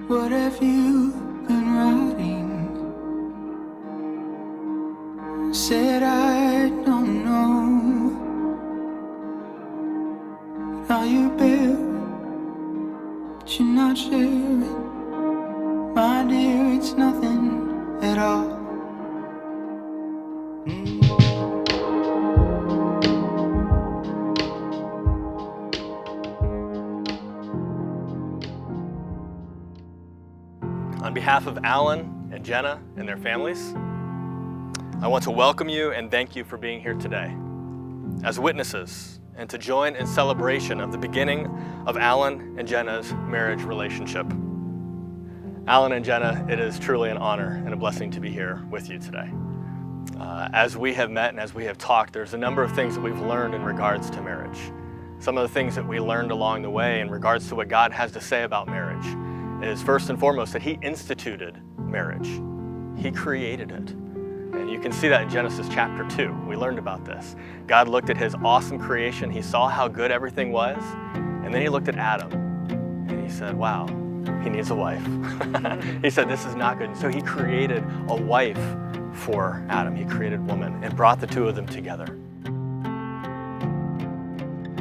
What have you been writing? Said I don't know. Are you bare? But you're not sharing. My dear, it's nothing at all. On behalf of Alan and Jenna and their families, I want to welcome you and thank you for being here today as witnesses and to join in celebration of the beginning of Alan and Jenna's marriage relationship. Alan and Jenna, it is truly an honor and a blessing to be here with you today. As we have met and as we have talked, there's a number of things that we've learned in regards to marriage. Some of the things that we learned along the way in regards to what God has to say about marriage is first and foremost that He instituted marriage. He created it. And you can see that in Genesis chapter 2. We learned about this. God looked at His awesome creation. He saw how good everything was. And then He looked at Adam and He said, wow, he needs a wife. He said, this is not good. And so He created a wife for Adam. He created woman and brought the two of them together.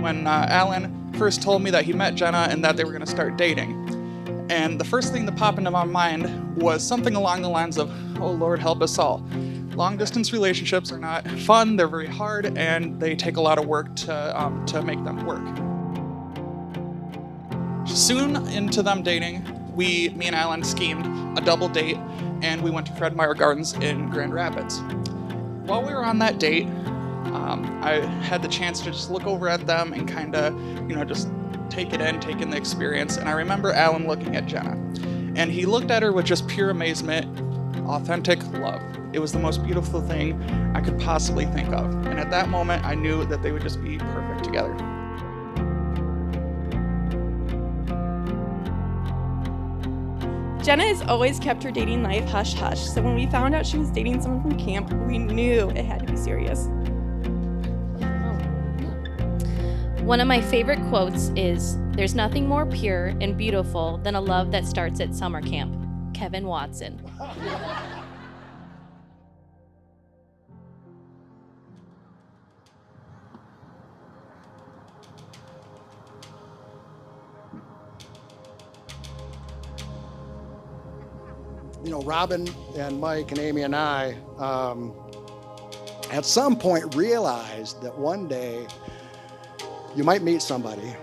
When Alan first told me that he met Jenna and that they were going to start dating, and the first thing that popped into my mind was something along the lines of, oh Lord, help us all. Long distance relationships are not fun, they're very hard, and they take a lot of work to make them work. Soon into them dating, me and Alan schemed a double date, and we went to Fred Meyer Gardens in Grand Rapids. While we were on that date, I had the chance to just look over at them and kind of, just take in the experience. And I remember Alan looking at Jenna, and he looked at her with just pure amazement, authentic love. It was the most beautiful thing I could possibly think of. And at that moment, I knew that they would just be perfect together. Jenna has always kept her dating life hush-hush, so when we found out she was dating someone from camp, we knew it had to be serious. One of my favorite quotes is, "There's nothing more pure and beautiful than a love that starts at summer camp." Kevin Watson. Robin and Mike and Amy and I, at some point realized that one day you might meet somebody,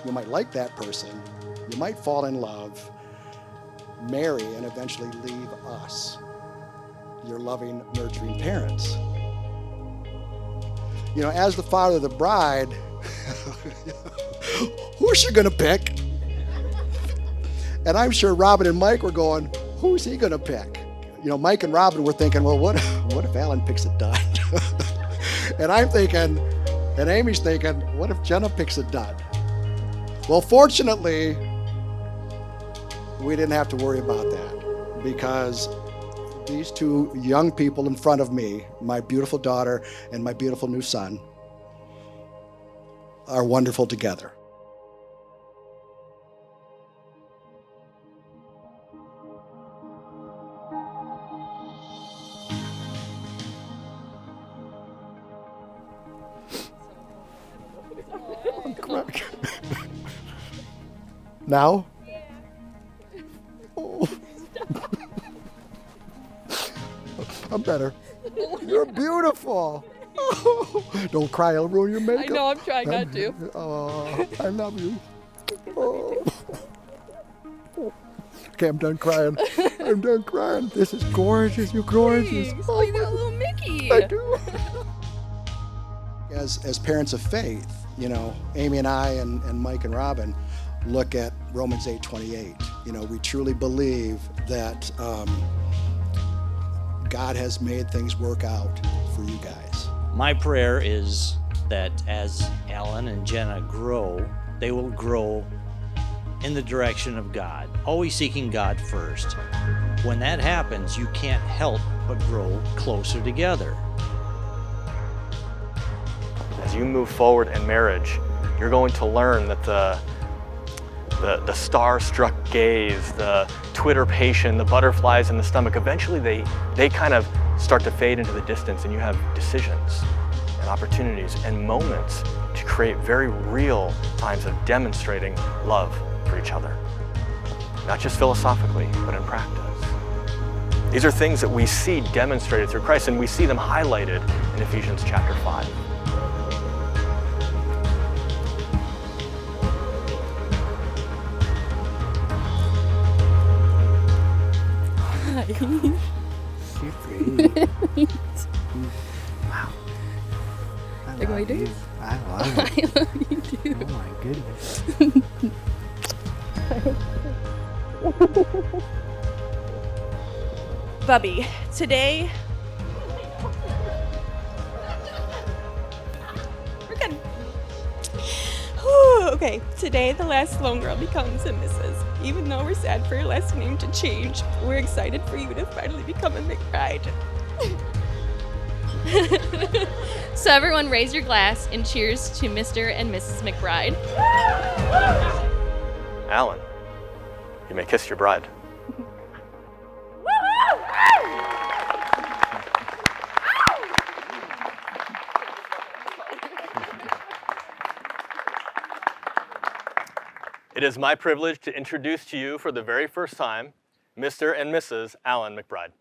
you might like that person, you might fall in love, marry, and eventually leave us, your loving, nurturing parents. As the father of the bride, who's she gonna pick? And I'm sure Robin and Mike were going, who's he gonna pick? Mike and Robin were thinking, well, what if Alan picks a dud? And I'm thinking, and Amy's thinking, what if Jenna picks a dud? Well, fortunately, we didn't have to worry about that, because these two young people in front of me, my beautiful daughter and my beautiful new son, are wonderful together. Now? Oh. I'm better. You're beautiful. Don't cry, I'll ruin your makeup. I know, I'm trying not to. Oh, I love you. Oh. Okay, I'm done crying. I'm done crying. This is gorgeous. You're gorgeous. Oh, you got a little Mickey. I do. As parents of faith, Amy and I and Mike and Robin look at Romans 8:28. We truly believe that God has made things work out for you guys. My prayer is that as Alan and Jenna grow, they will grow in the direction of God, always seeking God first. When that happens, you can't help but grow closer together. As you move forward in marriage, you're going to learn that the star-struck gaze, the twitterpation, the butterflies in the stomach, eventually they kind of start to fade into the distance, and you have decisions and opportunities and moments to create very real times of demonstrating love for each other. Not just philosophically, but in practice. These are things that we see demonstrated through Christ, and we see them highlighted in Ephesians chapter 5. You're pretty. Wow. Like my dude? I love it. I love you too. Oh my goodness. Bubby, today... We're good. Whew, okay, today the last lone girl becomes a Mrs. Even though we're sad for your last name to change, we're excited for you to finally become a McBride. So everyone raise your glass and cheers to Mr. and Mrs. McBride. Alan, you may kiss your bride. It is my privilege to introduce to you for the very first time, Mr. and Mrs. Alan McBride.